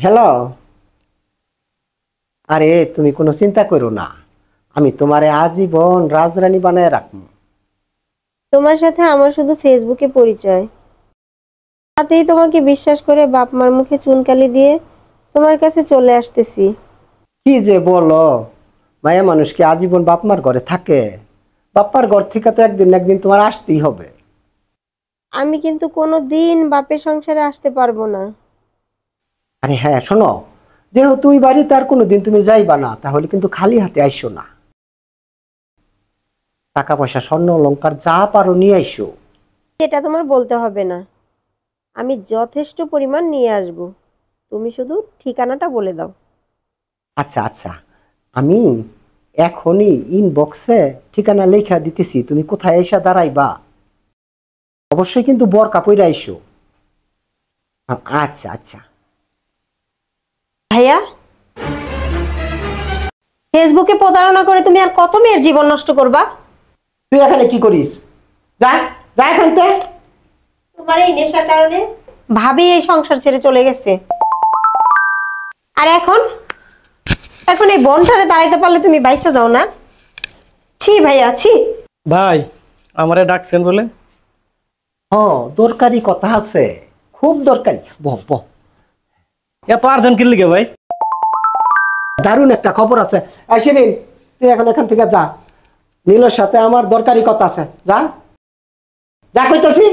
Hello. আরে তুমি কোনো চিন্তা করো না, আমি তোমারে আজীবন রাজরানী বানায় রাখবো। তোমার সাথে আমার শুধু ফেসবুকে পরিচয়, তাতেই তোমাকে বিশ্বাস করে বাপ মার মুখে চুনকালি দিয়ে তোমার কাছে চলে আসতেছি। কি যে বলো, মায়া মানুষ কি আজীবন বাপমার ঘরে থাকে? বাপ্পার ঘর থেকে তো একদিন না একদিন তোমার আসতেই হবে। আমি কিন্তু কোনো দিন বাপের সংসারে আসতে পারবো না। আরে হ্যাঁ শোনো, যেহেতু ওই বাড়িতে আর কোনোদিন তুমি যাইবা না, তাহলে কিন্তু খালি হাতে আইসো না। টাকা পয়সা স্বর্ণ অলংকার যা পারো নিয়ে আইসো। এটা তোমার বলতে হবে না, আমি যথেষ্ট পরিমাণ নিয়ে আসব। তুমি শুধু ঠিকানাটা বলে দাও। আচ্ছা আচ্ছা, আমি এখনই ইনবক্সে ঠিকানা লেখা দিতেছি, তুমি কোথায় এসে দাঁড়াইবা। অবশ্যই কিন্তু বরকা পইরা আইসো। আচ্ছা আচ্ছা। ভাইয়া, ফেসবুকে প্রতারণা করে তুমি আর কত মেয়ের জীবন নষ্ট করবা? তুই এখানে কি করিস? যা যা এখান থেকে। তোমার এই নেশার কারণে ভাবি এই সংসার ছেড়ে চলে গেছে, আর এখন এখন এই বনটারে দাঁড়াইতে পারলে তুমি বাইচা যাও না। ছি ভাইয়া ছি। ভাই আমারে ডাকছেন বলে? দরকারি কথা আছে, খুব দরকারি। বহ বহ। এত আর্জেন্ট কি লিখে ভাই? দারুণ একটা খবর আছে। শিরিন, তুই এখন এখান থেকে যা, নীলের সাথে আমার দরকারি কথা আছে। যা যা কইতাছি।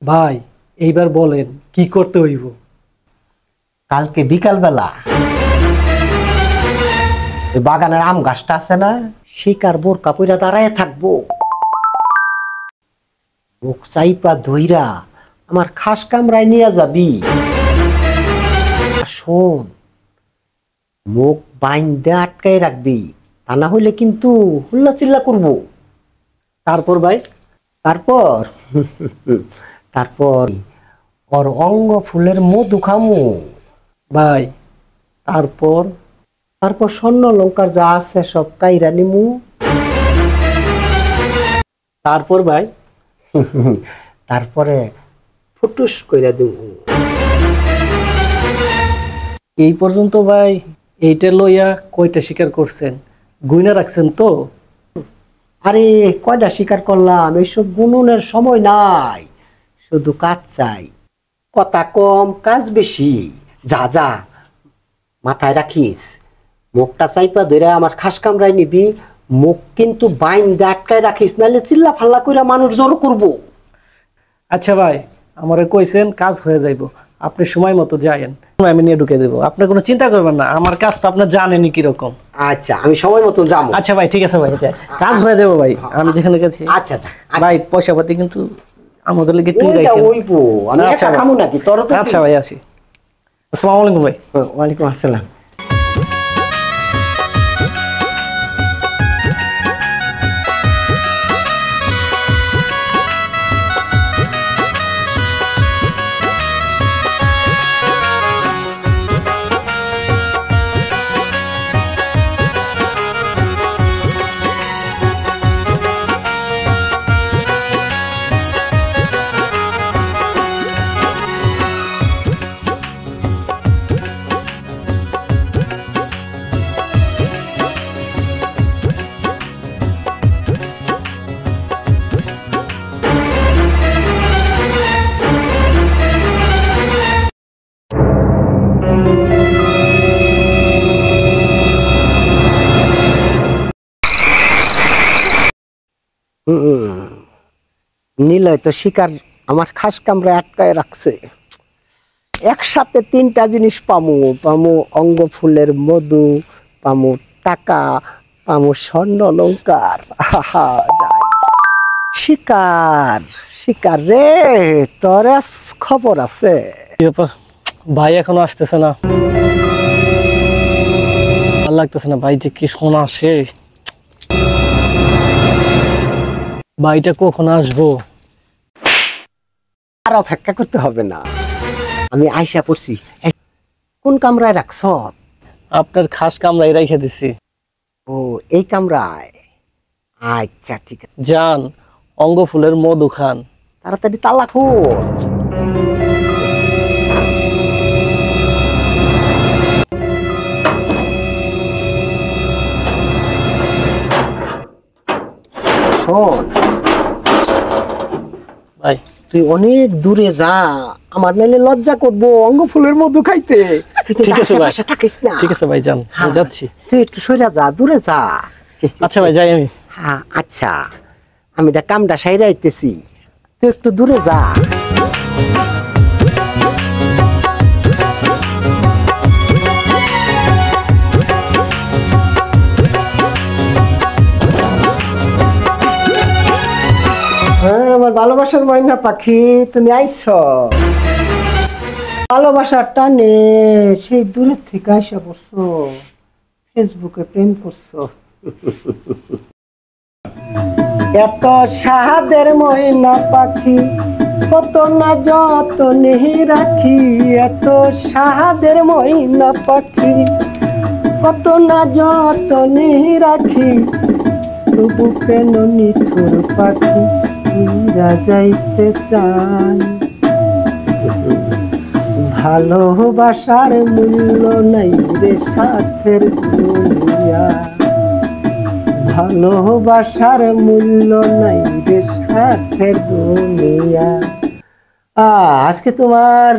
ভাই এইবার বলেন কি করতে হইব? কালকে বিকালবেলা ওই বাগানের আম গাছটা আছে না, শিকার বোরকা পইরা দাঁড়ায় থাকবো। মুখ চাইপা ধইরা আমার খাস কামরায় নিয়ে যাবি। আর শোন, মুখ বাইন্দে আটকায় রাখবি, তা না হইলে কিন্তু হুল্লা চিল্লা করবো। তারপর ভাই? তারপর তারপর ওর অঙ্গ ফুলের মধু খামু। ভাই তারপর? তারপর স্বর্ণ অলংকার যা আছে সব কাইরা নিমু। তারপর ভাই? তারপরে ফুটুস কইরা দিব। এই পর্যন্ত ভাই এইটা লইয়া কয়টা শিকার করছেন? গুইনা রাখছেন তো? আরে কয়টা স্বীকার করলাম, এইসব গুণনের সময় নাই, শুধু কাজ চাই। কথা কম কাজ বেশি। যা যা, মাথায় রাখিস, মুখটা চাইপা ধরে আমার খাস কামরায় নিবি। মুখ কিন্তু বাইন্দে আটকায় রাখিস, নাহলে চিল্লা ফাল্লা কইরা মানুষ জড়ো করবো। আচ্ছা ভাই, আমারে কইছেন কাজ হয়ে যাইব, আপনি সময় মতো যায়েন, আমি নিয়ে ঢুকে দেবো। আপনি কোনো চিন্তা করবেন না, আমার কাজ তো আপনার জানেনই কিরকম। আচ্ছা আমি সময় মতো যাবো। আচ্ছা ভাই ঠিক আছে ভাই, কাজ হয়ে যাবো ভাই, আমি যেখানে গেছি। আচ্ছা আচ্ছা ভাই পয়সা পাতি কিন্তু আমাদের লিগে একটু ওইটা রাখেন। ওইবো, আমি একা খামু নাকি? তোর তো আচ্ছা ভাই আসি। আসসালামু আলাইকুম ভাই। ওয়ালাইকুম আসসালাম। নিলয় তো শিকার আমার খাস কামরায় আটকায় রাখছে। একসাথে তিনটা জিনিস পামু, পামু অঙ্গ ফুলের মধু, পামু টাকা, পামু স্বর্ণ অলংকার। যাই শিকার, শিকার রে, তোর খবর আছে? কি ব্যাপার ভাই এখনো আসতেছে না? ভালো লাগতেছে না ভাই, যে কি শোনা আসে। ভাইটা কখন আসবো? আর অপেক্ষা করতে হবে না, আমি আইসা পড়ছি। কোন কামরায় রাখছ? আপনার খাস কামরায় রেখে দিছি। ও এই কামরায়, আচ্ছা ঠিক আছে। যান অঙ্গ ফুলের মধু খান, তাড়াতাড়ি তালা খোল। শোন, ভাই তুই অনেক দূরে যা, আমার নাইলে লজ্জা করবো অঙ্গ ফুলের মধু খাইতে। তুই কিন্তু ঠিক আছে ভাই। আশেপাশে থাকিস না। ঠিক আছে ভাই, যান, আমি যাচ্ছি। তুই একটু সরে যা, দূরে যা। আচ্ছা ভাই, যাই আমি। হ্যাঁ আচ্ছা, আমি এটা কামটা সাইরা আইতেছি, তুই একটু দূরে যা। হ্যাঁ আমার ভালোবাসার ময়না পাখি, তুমি আইছ। ভালোবাসার টানে সেই দূরের থেকে আইসা পড়ছো, ফেসবুকে প্রেম করছো। এত সাহাদের ময়না পাখি, কত না যতনে রাখি। এত সাহাদের ময়না পাখি, কত না যতনে রাখি। তবু কেন নিঠুর পাখি উড়া যাইতে চাই। ভালোবাসার মূল্য নাই রে স্বার্থের দুনিয়া। ভালোবাসার মূল্য নাই রে স্বার্থের দুনিয়া। আজকে তোমার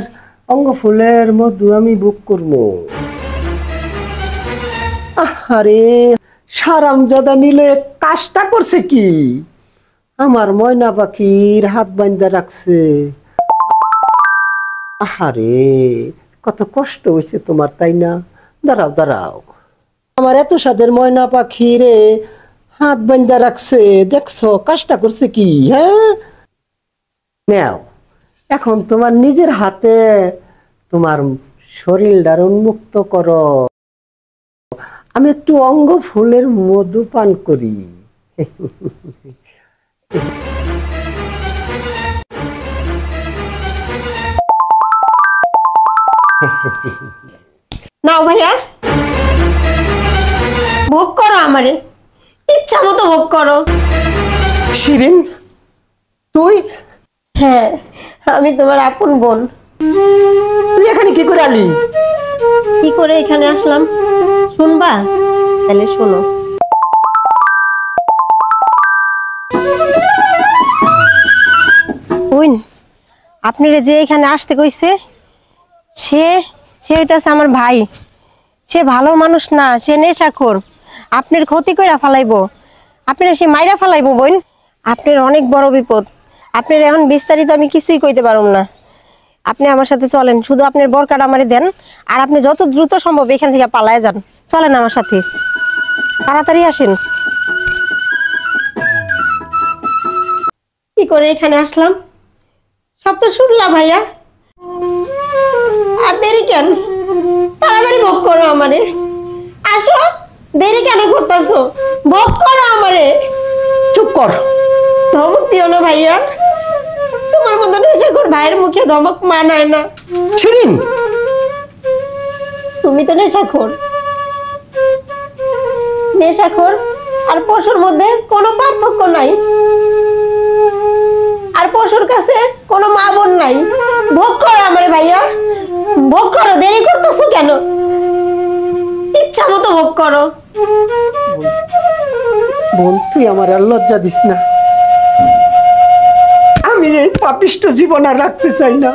অঙ্গ ফুলের মধু আমি বুক করবো। আরে সারামজাদা নিলে কাজটা করছে কি, আমার ময়না পাখির হাত বান্ধা রাখছে। আহারে কত কষ্ট হয়েছে তোমার, তাই না? দাঁড়াও দাঁড়াও, আমার এত সাদের ময়না পাখি রে হাত বান্ধা রাখছে, দেখছো কাজটা করছে কি? হ্যাঁ নাও, এখন তোমার নিজের হাতে তোমার শরীরটার উন্মুক্ত করো, আমি একটু অঙ্গ ফুলের মধু পান করি। নাও ভাইয়া, ভোগ করো আমারে, ইচ্ছা মতো ভোগ করো। শিরিন তুই, হ্যাঁ আমি তোমার আপন বোন। তুই এখানে কি করে আলি? কি করে এখানে আসলাম শুনবা? তাহলে শোনো। বোন, আপনারা যে এখানে আসতে কইছে, সে সে হইতাছে আমার ভাই। সে ভালো মানুষ না, সে নেশাখোর। আপনার ক্ষতি কইরা ফালাইবো, আপনারা সে মাইরা ফালাইবো। বোন, আপনার অনেক বড় বিপদ। আপনার এখন বিস্তারিত আমি কিছুই কইতে পারুম না। আপনি আমার সাথে চলেন, শুধু আপনার বরকাটা আমারে দেন, আর আপনি যত দ্রুত সম্ভব এখান থেকে পালায় যান। চলেন আমার সাথে, তাড়াতাড়ি আসেন। কি করে এখানে আসলাম সব তো শুনলাম ভাইয়া, আর দেরি কেন? তাড়াতাড়ি ভোগ করো আমারে, আসো। দেরি কেন করতেছো? ভোগ করো আমারে। চুপ কর। ধমক দিও না ভাইয়া, তোমার মতো নেশাখোর ভাইয়ের মুখে ধমক মানায় না। শিরিন তুমি তো নেশাখোর। নেশাখোর আর পশুর মধ্যে কোনো পার্থক্য নাই, আর পশুর কাছে কোনো মা বোন নাই। ভোগ করো আমারে ভাইয়া, ভোগ করো। দেরি করতেছো কেন? ইচ্ছা মতো ভোগ করো। বোন তুই আমার আর লজ্জা দিস না, আমি এই পাপিষ্ট জীবন আর রাখতে চাই না।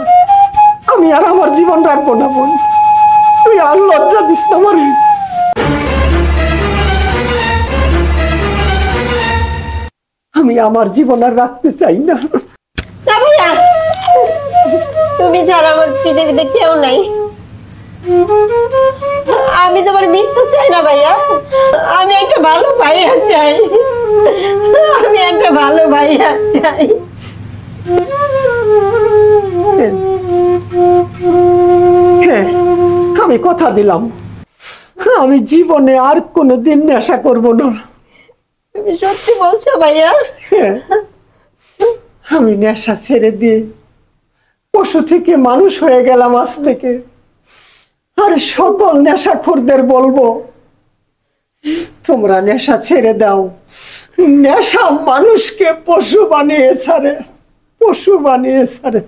আমি আর আমার জীবন রাখবো না বোন, তুই আর লজ্জা দিস না আমারে। আমি আমার জীবন আর রাখতে চাই না। না ভাইয়া, তুমি ছাড়া আমার পৃথিবীতে কেউ নাই। আমি তোমার মৃত্যু চাই না ভাইয়া, আমি একটা ভালো ভাইয়া চাই। আমি একটা ভালো ভাইয়া চাই। হ্যাঁ আমি কথা দিলাম, আমি জীবনে আর কোনোদিন নেশা করব না। তুমি সত্যি বলছো ভাইয়া? হ্যাঁ, আমি নেশা ছেড়ে দিয়ে পশু থেকে মানুষ হয়ে গেলাম আজ থেকে। আর সকল নেশাখোরদের বলবো, তোমরা নেশা ছেড়ে দাও। নেশা মানুষকে পশু বানিয়ে ছাড়ে। পশু বানিয়েছে রে।